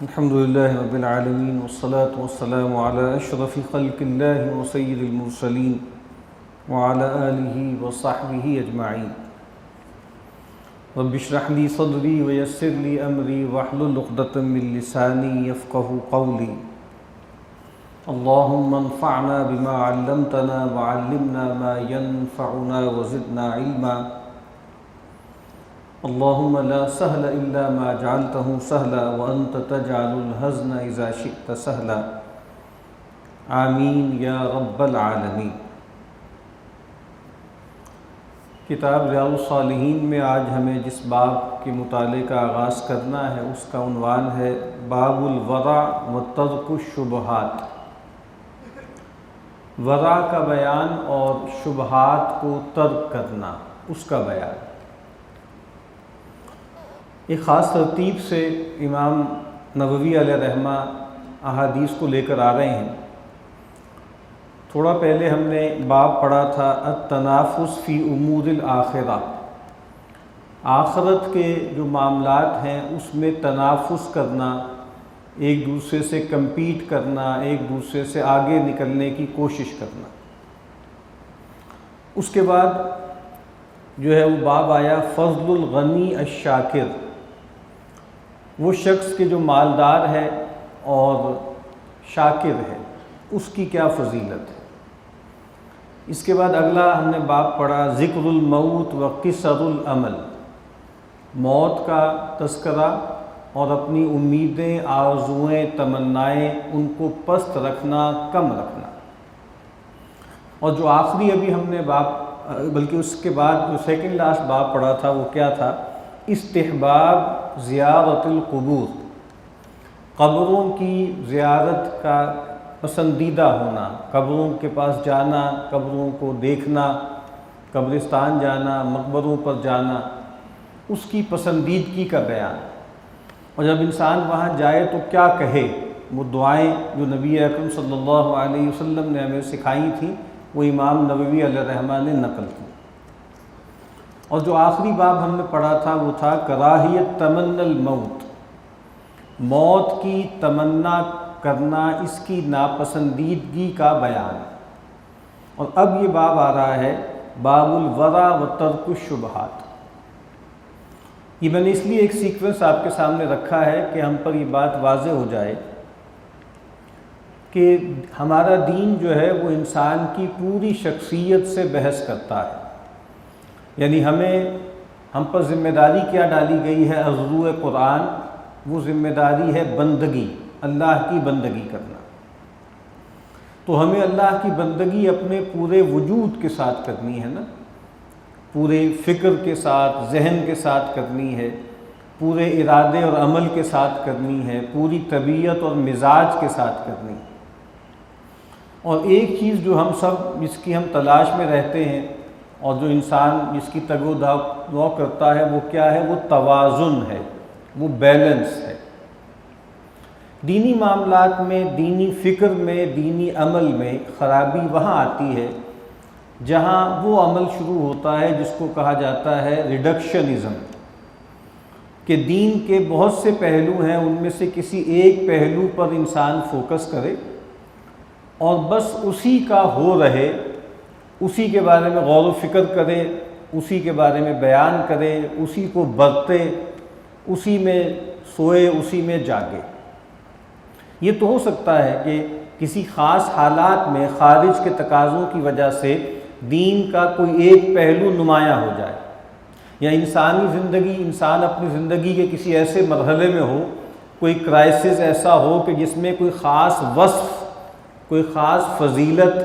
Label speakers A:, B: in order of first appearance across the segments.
A: الحمد لله رب العالمين والصلاة والسلام على أشرف خلق الله وسيد المرسلين وعلى آله وصحبه أجمعين. رب اشرح لي صدري ويسر لي أمري واحلل عقدة من لساني يفقهوا قولي. اللهم انفعنا بما علمتنا وعلمنا ما ينفعنا وزدنا علما. اللهم لا سهل إلا ما جعلته سهلا وأنت تجعل الحزن إذا شئت سهلا. آمین یا رب العالمین. کتاب ریاض الصالحین میں آج ہمیں جس باب کے مطالعے کا آغاز کرنا ہے اس کا عنوان ہے باب الورع و ترک الشبہات. ورع کا بیان اور شبہات کو ترک کرنا، اس کا بیان. ایک خاص ترتیب سے امام نووی علیہ رحمہ احادیث کو لے کر آ رہے ہیں. تھوڑا پہلے ہم نے باب پڑھا تھا التنافس فی امور الآخرہ. آخرت کے جو معاملات ہیں اس میں تنافس کرنا، ایک دوسرے سے کمپیٹ کرنا، ایک دوسرے سے آگے نکلنے کی کوشش کرنا. اس کے بعد جو ہے وہ باب آیا فضل الغنی الشاکر. وہ شخص کے جو مالدار ہے اور شاکر ہے اس کی کیا فضیلت ہے. اس کے بعد اگلا ہم نے باب پڑھا ذکر الموت و قصر العمل. موت کا تذکرہ اور اپنی امیدیں، آرزوئیں، تمنائیں ان کو پست رکھنا، کم رکھنا. اور جو آخری ابھی ہم نے باب، بلکہ اس کے بعد جو سیکنڈ لاسٹ باب پڑھا تھا وہ کیا تھا، استحباب زیارت القبور. قبروں کی زیارت کا پسندیدہ ہونا، قبروں کے پاس جانا، قبروں کو دیکھنا، قبرستان جانا، مقبروں پر جانا، اس کی پسندیدگی کا بیان. اور جب انسان وہاں جائے تو کیا کہے، وہ دعائیں جو نبی اکرم صلی اللہ علیہ وسلم نے ہمیں سکھائی تھیں وہ امام نووی علیہ رحمہ نے نقل کی. اور جو آخری باب ہم نے پڑھا تھا وہ تھا کراہیت تمنی الموت. موت کی تمنا کرنا، اس کی ناپسندیدگی کا بیان. اور اب یہ باب آ رہا ہے باب الورع و ترک الشبہات. یہ میں نے اس لیے ایک سیکوینس آپ کے سامنے رکھا ہے کہ ہم پر یہ بات واضح ہو جائے کہ ہمارا دین جو ہے وہ انسان کی پوری شخصیت سے بحث کرتا ہے. یعنی ہم پر ذمہ داری کیا ڈالی گئی ہے از روئے قرآن، وہ ذمہ داری ہے بندگی، اللہ کی بندگی کرنا. تو ہمیں اللہ کی بندگی اپنے پورے وجود کے ساتھ کرنی ہے نا، پورے فکر کے ساتھ، ذہن کے ساتھ کرنی ہے، پورے ارادے اور عمل کے ساتھ کرنی ہے، پوری طبیعت اور مزاج کے ساتھ کرنی ہے. اور ایک چیز جو ہم سب جس کی ہم تلاش میں رہتے ہیں اور جو انسان جس کی تگ و دو کرتا ہے وہ کیا ہے، وہ توازن ہے، وہ بیلنس ہے. دینی معاملات میں، دینی فکر میں، دینی عمل میں خرابی وہاں آتی ہے جہاں وہ عمل شروع ہوتا ہے جس کو کہا جاتا ہے ریڈکشنزم، کہ دین کے بہت سے پہلو ہیں، ان میں سے کسی ایک پہلو پر انسان فوکس کرے اور بس اسی کا ہو رہے، اسی کے بارے میں غور و فکر کرے، اسی کے بارے میں بیان کرے، اسی کو برتے، اسی میں سوئے، اسی میں جاگے. یہ تو ہو سکتا ہے کہ کسی خاص حالات میں خارج کے تقاضوں کی وجہ سے دین کا کوئی ایک پہلو نمایاں ہو جائے، یا انسانی زندگی، انسان اپنی زندگی کے کسی ایسے مرحلے میں ہو، کوئی کرائسس ایسا ہو کہ جس میں کوئی خاص وصف، کوئی خاص فضیلت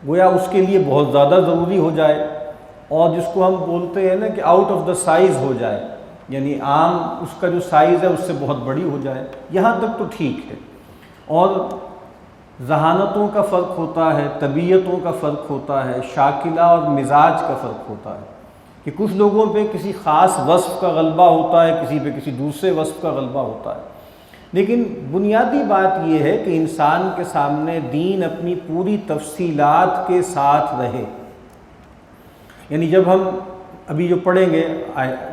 A: گویا اس کے لیے بہت زیادہ ضروری ہو جائے، اور جس کو ہم بولتے ہیں نا کہ آؤٹ آف دا سائز ہو جائے، یعنی عام اس کا جو سائز ہے اس سے بہت بڑی ہو جائے. یہاں تک تو ٹھیک ہے. اور ذہانتوں کا فرق ہوتا ہے، طبیعتوں کا فرق ہوتا ہے، شاکلہ اور مزاج کا فرق ہوتا ہے کہ کچھ لوگوں پہ کسی خاص وصف کا غلبہ ہوتا ہے، کسی پہ کسی دوسرے وصف کا غلبہ ہوتا ہے. لیکن بنیادی بات یہ ہے کہ انسان کے سامنے دین اپنی پوری تفصیلات کے ساتھ رہے. یعنی جب ہم ابھی جو پڑھیں گے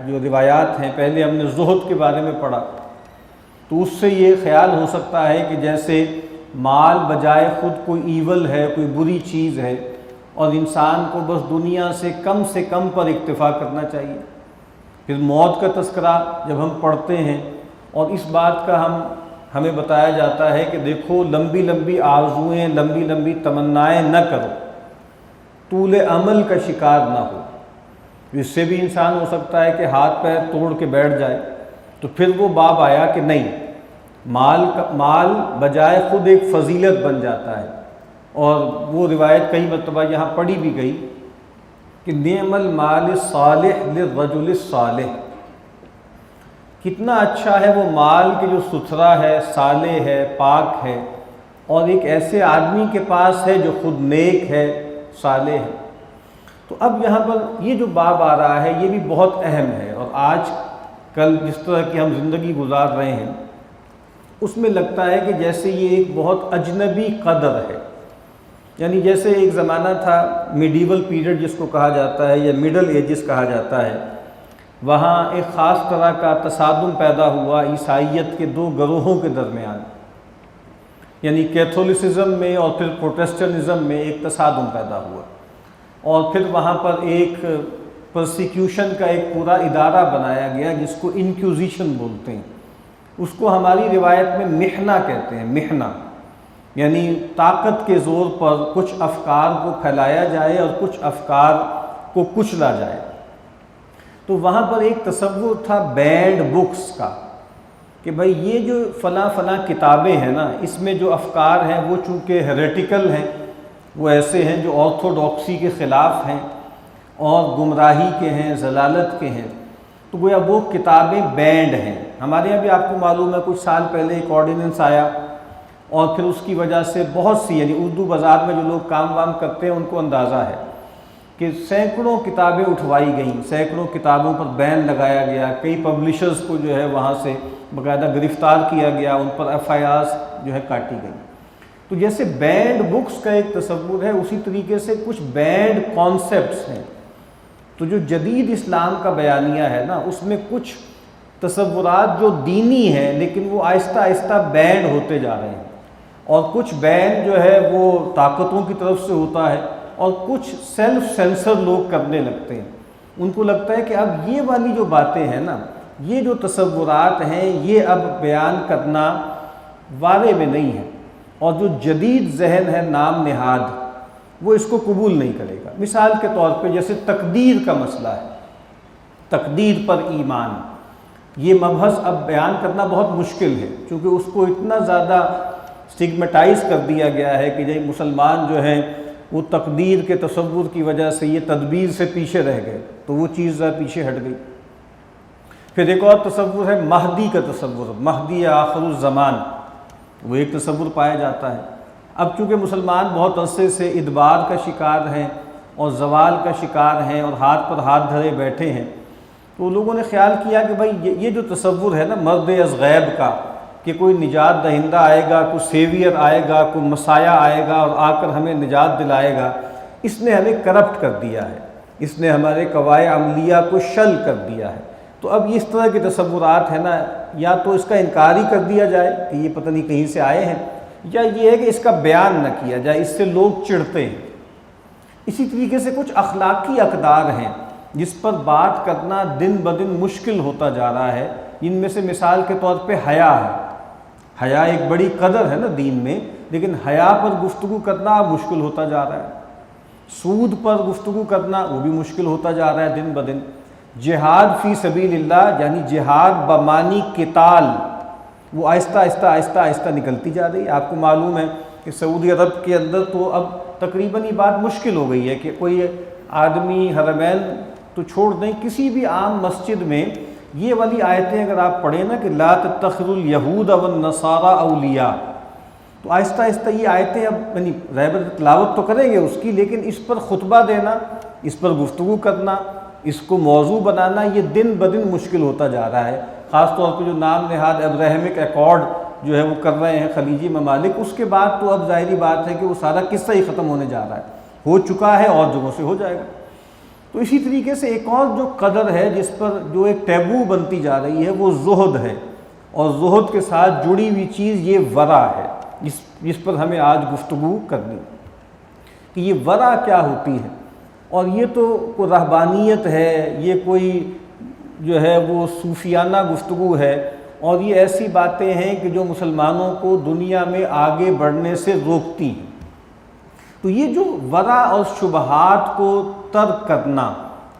A: جو روایات ہیں، پہلے ہم نے زہد کے بارے میں پڑھا تو اس سے یہ خیال ہو سکتا ہے کہ جیسے مال بجائے خود کوئی ایول ہے، کوئی بری چیز ہے، اور انسان کو بس دنیا سے کم پر اکتفا کرنا چاہیے۔ پھر موت کا تذکرہ جب ہم پڑھتے ہیں اور اس بات کا ہمیں بتایا جاتا ہے کہ دیکھو لمبی لمبی آرزوئیں، لمبی لمبی تمنائیں نہ کرو، طول عمل کا شکار نہ ہو۔ اس سے بھی انسان ہو سکتا ہے کہ ہاتھ پیر توڑ کے بیٹھ جائے، تو پھر وہ باب آیا کہ نہیں، مال بجائے خود ایک فضیلت بن جاتا ہے۔ اور وہ روایت کئی مرتبہ یہاں پڑھی بھی گئی کہ نعم المال الصالح للرجل الصالح، کتنا اچھا ہے وہ مال کہ جو ستھرا ہے، صالح ہے، پاک ہے، اور ایک ایسے آدمی کے پاس ہے جو خود نیک ہے، صالح ہے۔ تو اب یہاں پر یہ جو باب آ رہا ہے یہ بھی بہت اہم ہے، اور آج کل جس طرح کی ہم زندگی گزار رہے ہیں اس میں لگتا ہے کہ جیسے یہ ایک بہت اجنبی قدر ہے۔ یعنی جیسے ایک زمانہ تھا میڈیول پیریڈ جس کو کہا جاتا ہے، یا مڈل ایجز کہا جاتا ہے، وہاں ایک خاص طرح کا تصادم پیدا ہوا عیسائیت کے دو گروہوں کے درمیان، یعنی کیتھولسزم میں اور پھر پروٹسٹنٹزم میں ایک تصادم پیدا ہوا، اور پھر وہاں پر ایک پرسیکیوشن کا ایک پورا ادارہ بنایا گیا جس کو انکوزیشن بولتے ہیں۔ اس کو ہماری روایت میں محنہ کہتے ہیں، محنہ، یعنی طاقت کے زور پر کچھ افکار کو پھیلایا جائے اور کچھ افکار کو کچلا جائے۔ تو وہاں پر ایک تصور تھا بینڈ بکس کا کہ بھئی یہ جو فلاں فلاں کتابیں ہیں نا، اس میں جو افکار ہیں وہ چونکہ ہیریٹیکل ہیں، وہ ایسے ہیں جو آرتھوڈاکسی کے خلاف ہیں اور گمراہی کے ہیں، ضلالت کے ہیں، تو گویا وہ کتابیں بینڈ ہیں۔ ہمارے یہاں بھی آپ کو معلوم ہے کچھ سال پہلے ایک آرڈیننس آیا، اور پھر اس کی وجہ سے بہت سی، یعنی اردو بازار میں جو لوگ کام وام کرتے ہیں ان کو اندازہ ہے کہ سینکڑوں کتابیں اٹھوائی گئیں، سینکڑوں کتابوں پر بین لگایا گیا، کئی پبلشرز کو جو ہے وہاں سے باقاعدہ گرفتار کیا گیا، ان پر FIRs جو ہے کاٹی گئی۔ تو جیسے بینڈ بکس کا ایک تصور ہے، اسی طریقے سے کچھ بینڈ کانسیپٹس ہیں۔ تو جو جدید اسلام کا بیانیہ ہے نا، اس میں کچھ تصورات جو دینی ہیں لیکن وہ آہستہ آہستہ بینڈ ہوتے جا رہے ہیں، اور کچھ بینڈ جو ہے وہ طاقتوں کی طرف سے ہوتا ہے، اور کچھ سیلف سینسر لوگ کرنے لگتے ہیں۔ ان کو لگتا ہے کہ اب یہ والی جو باتیں ہیں نا، یہ جو تصورات ہیں، یہ اب بیان کرنا وارے میں نہیں ہے، اور جو جدید ذہن ہے نام نہاد وہ اس کو قبول نہیں کرے گا۔ مثال کے طور پہ جیسے تقدیر کا مسئلہ ہے، تقدیر پر ایمان، یہ مبحث اب بیان کرنا بہت مشکل ہے، چونکہ اس کو اتنا زیادہ سٹگمیٹائز کر دیا گیا ہے کہ جو مسلمان جو ہیں وہ تقدیر کے تصور کی وجہ سے یہ تدبیر سے پیچھے رہ گئے، تو وہ چیز پیچھے ہٹ گئی۔ پھر ایک اور تصور ہے مہدی کا تصور، مہدی آخر الزمان، وہ ایک تصور پایا جاتا ہے۔ اب چونکہ مسلمان بہت عرصے سے ادبار کا شکار ہیں اور زوال کا شکار ہیں اور ہاتھ پر ہاتھ دھرے بیٹھے ہیں، تو لوگوں نے خیال کیا کہ بھائی یہ جو تصور ہے نا مرد از غیب کا، کہ کوئی نجات دہندہ آئے گا، کوئی سیویئر آئے گا، کوئی مسایہ آئے گا اور آ کر ہمیں نجات دلائے گا، اس نے ہمیں کرپٹ کر دیا ہے، اس نے ہمارے قواعد عملیہ کو شل کر دیا ہے۔ تو اب اس طرح کے تصورات ہیں نا، یا تو اس کا انکار ہی کر دیا جائے کہ یہ پتہ نہیں کہیں سے آئے ہیں، یا یہ ہے کہ اس کا بیان نہ کیا جائے، اس سے لوگ چڑھتے ہیں۔ اسی طریقے سے کچھ اخلاقی اقدار ہیں جس پر بات کرنا دن بدن مشکل ہوتا جا رہا ہے، جن میں سے مثال کے طور پہ حیا ہے۔ حیا ایک بڑی قدر ہے نا دین میں، لیکن حیا پر گفتگو کرنا اب مشکل ہوتا جا رہا ہے۔ سود پر گفتگو کرنا وہ بھی مشکل ہوتا جا رہا ہے دن بدن۔ جہاد فی سبیل اللہ یعنی جہاد بمانی قتال، وہ آہستہ آہستہ آہستہ آہستہ نکلتی جا رہی ہے۔ آپ کو معلوم ہے کہ سعودی عرب کے اندر تو اب تقریباً یہ بات مشکل ہو گئی ہے کہ کوئی آدمی حرمین تو چھوڑ دیں، کسی بھی عام مسجد میں یہ والی آیتیں اگر آپ پڑھیں نا کہ لا تتخذوا الیہود والنصارى اولیاء، تو آہستہ آہستہ یہ آیتیں اب یعنی رہبر تلاوت تو کریں گے اس کی، لیکن اس پر خطبہ دینا، اس پر گفتگو کرنا، اس کو موضوع بنانا، یہ دن بدن مشکل ہوتا جا رہا ہے۔ خاص طور پہ جو نام نہاد ابراہیمک ایکارڈ جو ہے وہ کر رہے ہیں خلیجی ممالک، اس کے بعد تو اب ظاہری بات ہے کہ وہ سارا قصہ ہی ختم ہونے جا رہا ہے، ہو چکا ہے اور جگہوں سے ہو جائے گا۔ تو اسی طریقے سے ایک اور جو قدر ہے جس پر جو ایک ٹیبو بنتی جا رہی ہے وہ زہد ہے، اور زہد کے ساتھ جڑی ہوئی چیز یہ ورع ہے، جس پر ہمیں آج گفتگو کرنی کہ یہ ورع کیا ہوتی ہے۔ اور یہ تو کوئی رہبانیت ہے، یہ کوئی جو ہے وہ صوفیانہ گفتگو ہے، اور یہ ایسی باتیں ہیں کہ جو مسلمانوں کو دنیا میں آگے بڑھنے سے روکتی ہیں۔ تو یہ جو ورع اور شبہات کو ترک کرنا،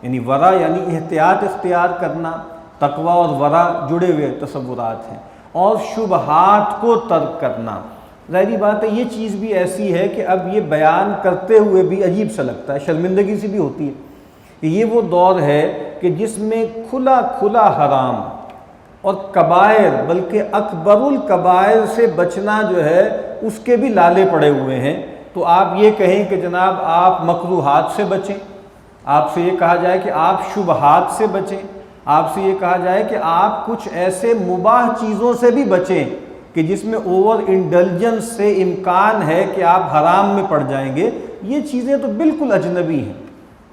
A: یعنی ورع یعنی احتیاط اختیار کرنا، تقوی اور ورع جڑے ہوئے تصورات ہیں، اور شبہات کو ترک کرنا، ظاہری بات ہے یہ چیز بھی ایسی ہے کہ اب یہ بیان کرتے ہوئے بھی عجیب سا لگتا ہے، شرمندگی سی بھی ہوتی ہے کہ یہ وہ دور ہے کہ جس میں کھلا کھلا حرام اور کبائر، بلکہ اکبر الکبائر سے بچنا جو ہے اس کے بھی لالے پڑے ہوئے ہیں۔ تو آپ یہ کہیں کہ جناب آپ مکروہات سے بچیں، آپ سے یہ کہا جائے کہ آپ شبہات سے بچیں، آپ سے یہ کہا جائے کہ آپ کچھ ایسے مباح چیزوں سے بھی بچیں کہ جس میں اوور انڈلجنس سے امکان ہے کہ آپ حرام میں پڑ جائیں گے، یہ چیزیں تو بالکل اجنبی ہیں،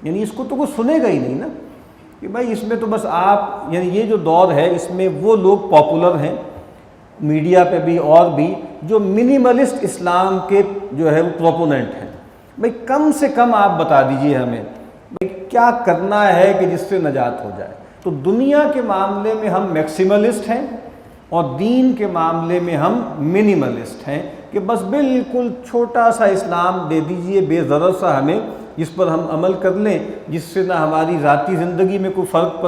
A: یعنی اس کو تو کوئی سنے گا ہی نہیں نا کہ بھائی اس میں تو بس آپ، یعنی یہ جو دور ہے اس میں وہ لوگ پاپولر ہیں میڈیا پہ بھی اور بھی جو منیملسٹ اسلام کے جو ہے وہ پروپوننٹ ہیں۔ بھائی کم سے کم آپ بتا دیجئے ہمیں بھائی کیا کرنا ہے کہ جس سے نجات ہو جائے۔ تو دنیا کے معاملے میں ہم میکسیملسٹ ہیں اور دین کے معاملے میں ہم منیملسٹ ہیں کہ بس بالکل چھوٹا سا اسلام دے دیجئے، بے ضرر سا ہمیں، جس پر ہم عمل کر لیں، جس سے نہ ہماری ذاتی زندگی میں کوئی فرق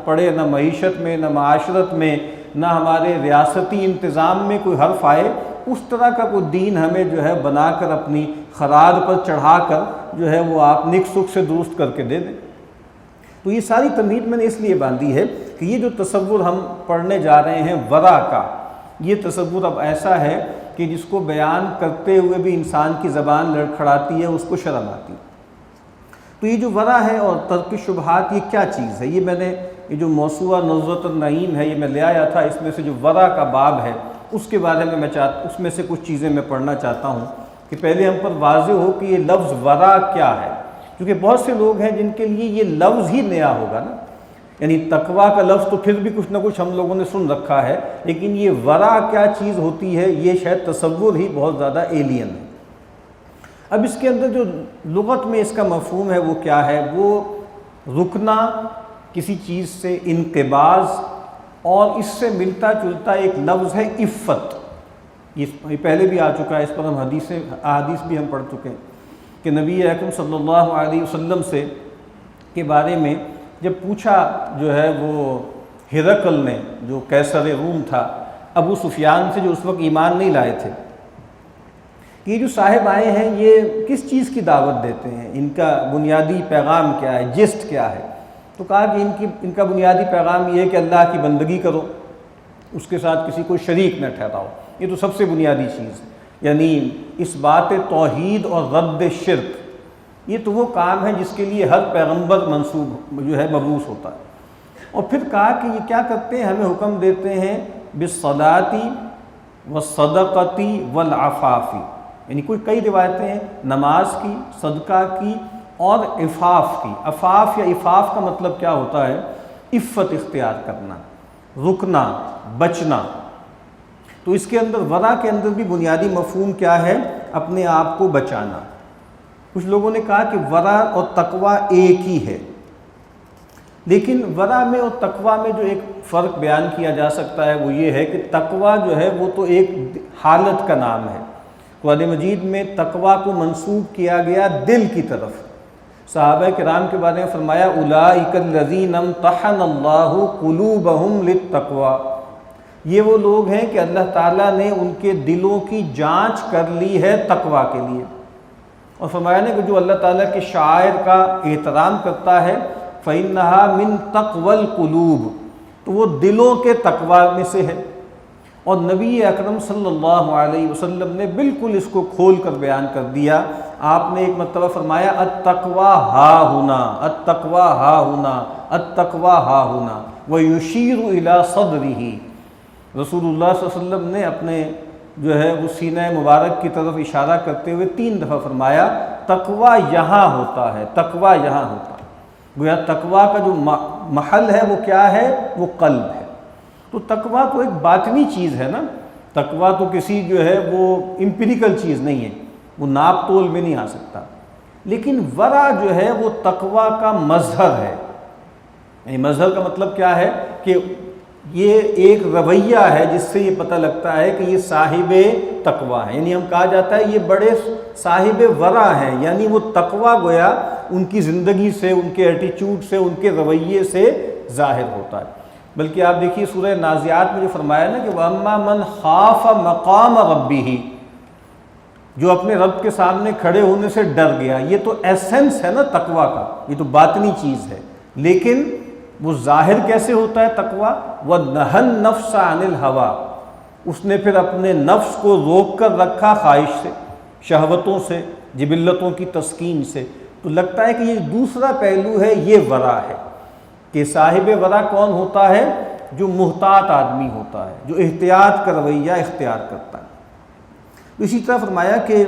A: پڑے، نہ معیشت میں، نہ معاشرت میں، نہ ہمارے ریاستی انتظام میں کوئی حرف آئے، اس طرح کا کوئی دین ہمیں جو ہے بنا کر اپنی خراد پر چڑھا کر جو ہے وہ آپ نک سکھ سے درست کر کے دے دیں۔ تو یہ ساری تمہید میں نے اس لیے باندھی ہے کہ یہ جو تصور ہم پڑھنے جا رہے ہیں ورع کا، یہ تصور اب ایسا ہے کہ جس کو بیان کرتے ہوئے بھی انسان کی زبان لڑکھڑاتی ہے، اس کو شرم آتی ہے۔ تو یہ جو ورع ہے اور ترک شبہات، یہ کیا چیز ہے؟ یہ میں نے یہ جو موسوعہ نظرۃ النعیم ہے یہ میں لے آیا تھا، اس میں سے جو ورع کا باب ہے اس کے بارے میں اس میں سے کچھ چیزیں میں پڑھنا چاہتا ہوں کہ پہلے ہم پر واضح ہو کہ یہ لفظ ورع کیا ہے، کیونکہ بہت سے لوگ ہیں جن کے لیے یہ لفظ ہی نیا ہوگا نا، یعنی تقویٰ کا لفظ تو پھر بھی کچھ نہ کچھ ہم لوگوں نے سن رکھا ہے، لیکن یہ ورع کیا چیز ہوتی ہے یہ شاید تصور ہی بہت زیادہ ایلین ہے۔ اب اس کے اندر جو لغت میں اس کا مفہوم ہے وہ کیا ہے؟ وہ رکنا، کسی چیز سے انقباض، اور اس سے ملتا جلتا ایک لفظ ہے عفت۔ یہ پہلے بھی آ چکا ہے، اس پر ہم احادیث بھی ہم پڑھ چکے ہیں کہ نبی اکرم صلی اللہ علیہ وسلم سے کے بارے میں جب پوچھا جو ہے وہ ہرقل نے، جو قیصر روم تھا، ابو سفیان سے جو اس وقت ایمان نہیں لائے تھے، کہ یہ جو صاحب آئے ہیں یہ کس چیز کی دعوت دیتے ہیں، ان کا بنیادی پیغام کیا ہے، جسٹ کیا ہے؟ تو کہا کہ ان کا بنیادی پیغام یہ ہے کہ اللہ کی بندگی کرو، اس کے ساتھ کسی کو شریک نہ ٹھہراؤ، یہ تو سب سے بنیادی چیز ہے، یعنی اس بات توحید اور رد شرک، یہ تو وہ کام ہے جس کے لیے ہر پیغمبر منصوب جو ہے مبعوث ہوتا ہے۔ اور پھر کہا کہ یہ کیا کرتے ہیں، ہمیں حکم دیتے ہیں بالصلاۃ والصدقۃ والعفاف، یعنی کئی روایتیں ہیں نماز کی، صدقہ کی اور عفاف کی۔ عفاف یا عفاف کا مطلب کیا ہوتا ہے؟ عفت اختیار کرنا، رکنا، بچنا۔ تو اس کے اندر ورع کے اندر بھی بنیادی مفہوم کیا ہے؟ اپنے آپ کو بچانا۔ کچھ لوگوں نے کہا کہ ورع اور تقویٰ ایک ہی ہے، لیکن ورع میں اور تقویٰ میں جو ایک فرق بیان کیا جا سکتا ہے وہ یہ ہے کہ تقویٰ جو ہے وہ تو ایک حالت کا نام ہے۔ قرآن مجید میں تقویٰ کو منسوب کیا گیا دل کی طرف۔ صحابہ کرام کے بارے میں فرمایا اولئک الذین امتحن اللہ قلوبہم للتقویٰ، یہ وہ لوگ ہیں کہ اللہ تعالیٰ نے ان کے دلوں کی جانچ کر لی ہے تقویٰ کے لیے۔ اور فرمایا نے کہ جو اللہ تعالیٰ کے شعائر کا احترام کرتا ہے فإنہا من تقوی القلوب، تو وہ دلوں کے تقویٰ میں سے ہے۔ اور نبی اکرم صلی اللہ علیہ وسلم نے بالکل اس کو کھول کر بیان کر دیا۔ آپ نے ایک مرتبہ فرمایا التقویٰ ہا ہنا، التقویٰ ہا ہنا، التقویٰ ہا ہنا، ویشیر الی صدرہ۔ رسول اللہ صلی اللہ علیہ وسلم نے اپنے جو ہے وہ سینہ مبارک کی طرف اشارہ کرتے ہوئے 3 دفعہ فرمایا تقویٰ یہاں ہوتا ہے، تقویٰ یہاں ہوتا ہے۔ گویا تقویٰ کا جو محل ہے وہ کیا ہے؟ وہ قلب ہے۔ تو تقویٰ تو ایک باطنی چیز ہے نا، تقویٰ تو کسی جو ہے وہ امپیریکل چیز نہیں ہے، وہ ناپ تول میں نہیں آ سکتا، لیکن ورع جو ہے وہ تقویٰ کا مظہر ہے۔ یعنی مظہر کا مطلب کیا ہے کہ یہ ایک رویہ ہے جس سے یہ پتہ لگتا ہے کہ یہ صاحب تقویٰ ہے، یعنی ہم کہا جاتا ہے یہ بڑے صاحب ورع ہیں، یعنی وہ تقویٰ گویا ان کی زندگی سے، ان کے ایٹیچیوڈ سے، ان کے رویے سے ظاہر ہوتا ہے۔ بلکہ آپ دیکھیے سورہ نازعات میں جو فرمایا نا کہ وَأَمَّا مَنْ خَافَ مَقَامَ رَبِّهِ، جو اپنے رب کے سامنے کھڑے ہونے سے ڈر گیا، یہ تو ایسنس ہے نا تقویٰ کا، یہ تو باطنی چیز ہے، لیکن وہ ظاہر کیسے ہوتا ہے تقویٰ؟ وَنَهَى النَّفْسَ عَنِ الْهَوَىٰ، اس نے پھر اپنے نفس کو روک کر رکھا خواہش سے، شہوتوں سے، جبلتوں کی تسکین سے۔ تو لگتا ہے کہ یہ دوسرا پہلو ہے، یہ ورع ہے کہ صاحب ورع کون ہوتا ہے؟ جو محتاط آدمی ہوتا ہے، جو احتیاط کا رویہ اختیار کرتا ہے۔ اسی طرح فرمایا کہ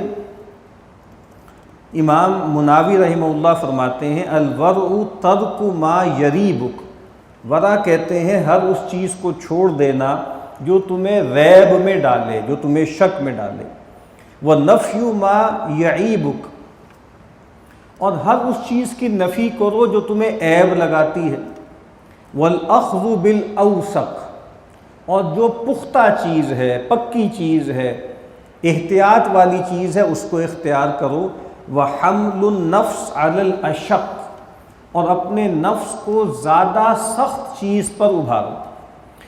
A: امام مناوی رحمہ اللہ فرماتے ہیں الورع ترک ما یریبک، ورع کہتے ہیں ہر اس چیز کو چھوڑ دینا جو تمہیں ریب میں ڈالے، جو تمہیں شک میں ڈالے، ونفی ما یعیبک، اور ہر اس چیز کی نفی کرو جو تمہیں عیب لگاتی ہے، والاخذ بالاوثق، اور جو پختہ چیز ہے، پکی چیز ہے، احتیاط والی چیز ہے، اس کو اختیار کرو، وحمل النفس علی الاشق، اور اپنے نفس کو زیادہ سخت چیز پر ابھارو۔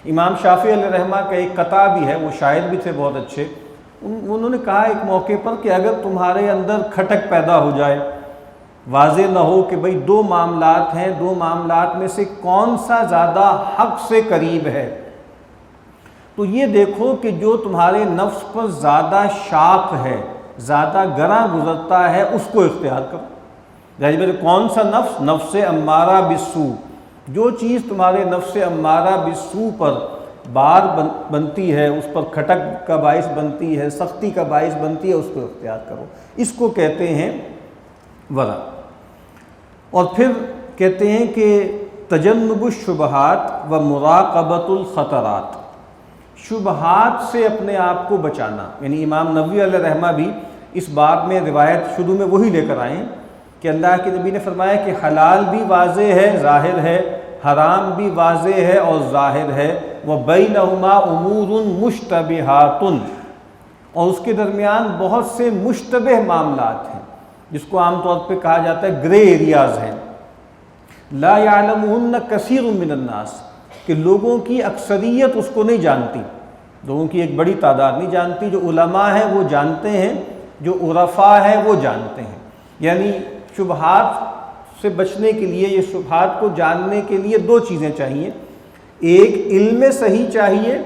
A: امام شافعی علیہ رحمہ کا ایک قطع بھی ہے، وہ شاعر بھی تھے بہت اچھے، انہوں نے کہا ایک موقع پر کہ اگر تمہارے اندر کھٹک پیدا ہو جائے، واضح نہ ہو کہ بھئی دو معاملات ہیں، دو معاملات میں سے کون سا زیادہ حق سے قریب ہے، تو یہ دیکھو کہ جو تمہارے نفس پر زیادہ شاق ہے، زیادہ گراں گزرتا ہے، اس کو اختیار کرو۔ جیسے کون سا نفس؟ نفس امارہ بالسوء، جو چیز تمہارے نفس امارہ بالسوء پر بار بنتی ہے، اس پر کھٹک کا باعث بنتی ہے، سختی کا باعث بنتی ہے، اس کو اختیار کرو۔ اس کو کہتے ہیں ورع۔ اور پھر کہتے ہیں کہ تجنب الشبہات و مراقبۃ الخطرات، شبہات سے اپنے آپ کو بچانا۔ یعنی امام نووی علیہ رحمہ بھی اس باب میں روایت شروع میں وہی لے کر آئے ہیں کہ اللہ کے نبی نے فرمایا کہ حلال بھی واضح ہے، ظاہر ہے، حرام بھی واضح ہے اور ظاہر ہے، وَبَيْنَهُمَا أُمُورٌ مُشْتَبِهَاتٌ، اور اس کے درمیان بہت سے مشتبہ معاملات ہیں جس کو عام طور پہ کہا جاتا ہے گرے ایریاز ہیں، لا يعلمهن كثير من الناس، کہ لوگوں کی اکثریت اس کو نہیں جانتی، لوگوں کی ایک بڑی تعداد نہیں جانتی، جو علماء ہیں وہ جانتے ہیں، جو عرفاء ہیں وہ جانتے ہیں۔ یعنی شبہات سے بچنے کے لیے، یہ شبہات کو جاننے کے لیے دو چیزیں چاہیے، ایک علم صحیح چاہیے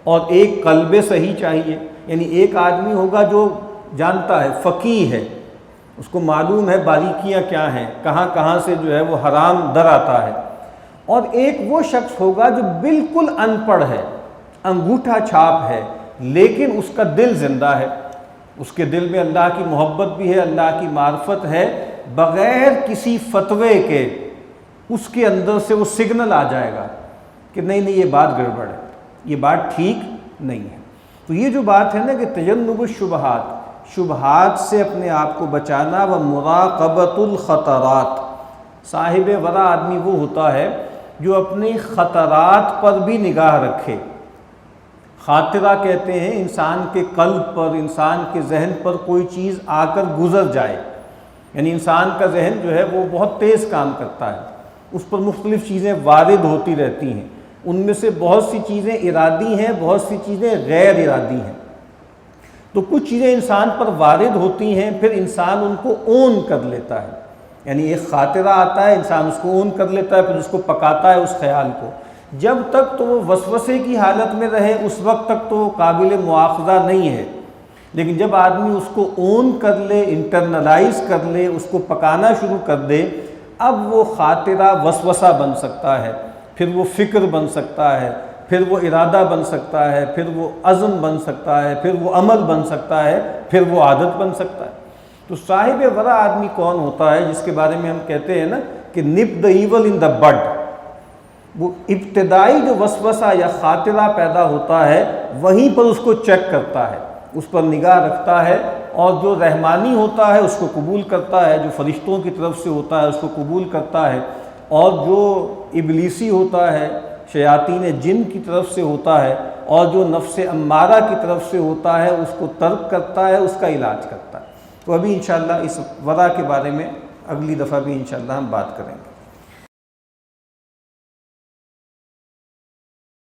A: اور ایک قلب صحیح چاہیے۔ یعنی ایک آدمی ہوگا جو جانتا ہے، فقیہ ہے، اس کو معلوم ہے باریکیاں کیا ہیں، کہاں کہاں سے جو ہے وہ حرام در آتا ہے، اور ایک وہ شخص ہوگا جو بالکل ان پڑھ ہے، انگوٹھا چھاپ ہے، لیکن اس کا دل زندہ ہے، اس کے دل میں اللہ کی محبت بھی ہے، اللہ کی معرفت ہے، بغیر کسی فتوے کے اس کے اندر سے وہ سگنل آ جائے گا کہ نہیں یہ بات گڑبڑ ہے، یہ بات ٹھیک نہیں ہے۔ تو یہ جو بات ہے نا کہ تجنب الشبہات، شبہات سے اپنے آپ کو بچانا، و مراقبۃ الخطرات، صاحب ورع آدمی وہ ہوتا ہے جو اپنی خطرات پر بھی نگاہ رکھے۔ خاطرہ کہتے ہیں انسان کے قلب پر، انسان کے ذہن پر کوئی چیز آ کر گزر جائے، یعنی انسان کا ذہن جو ہے وہ بہت تیز کام کرتا ہے، اس پر مختلف چیزیں وارد ہوتی رہتی ہیں، ان میں سے بہت سی چیزیں ارادی ہیں، بہت سی چیزیں غیر ارادی ہیں۔ تو کچھ چیزیں انسان پر وارد ہوتی ہیں، پھر انسان ان کو اون کر لیتا ہے، یعنی ایک خاطرہ آتا ہے، انسان اس کو اون کر لیتا ہے، پھر اس کو پکاتا ہے اس خیال کو، جب تک تو وہ وسوسے کی حالت میں رہے اس وقت تک تو وہ قابل مواخذہ نہیں ہے، لیکن جب آدمی اس کو اون کر لے، انٹرنلائز کر لے، اس کو پکانا شروع کر دے، اب وہ خاطرہ وسوسہ بن سکتا ہے، پھر وہ فکر بن سکتا ہے، پھر وہ ارادہ بن سکتا ہے، پھر وہ عزم بن سکتا ہے، پھر وہ عمل بن سکتا ہے، پھر وہ عادت بن سکتا ہے۔ تو صاحب ورع آدمی کون ہوتا ہے؟ جس کے بارے میں ہم کہتے ہیں نا کہ نپ دا ایول ان دا بڈ، وہ ابتدائی جو وسوسہ یا خاطرہ پیدا ہوتا ہے وہیں پر اس کو چیک کرتا ہے، اس پر نگاہ رکھتا ہے، اور جو رحمانی ہوتا ہے اس کو قبول کرتا ہے، جو فرشتوں کی طرف سے ہوتا ہے اس کو قبول کرتا ہے، اور جو ابلیسی ہوتا ہے، شیاطین جن کی طرف سے ہوتا ہے، اور جو نفس امارہ کی طرف سے ہوتا ہے اس کو ترک کرتا ہے، اس کا علاج کرتا ہے۔ تو ابھی انشاءاللہ اس ورع کے بارے میں اگلی دفعہ بھی انشاءاللہ ہم بات کریں گے۔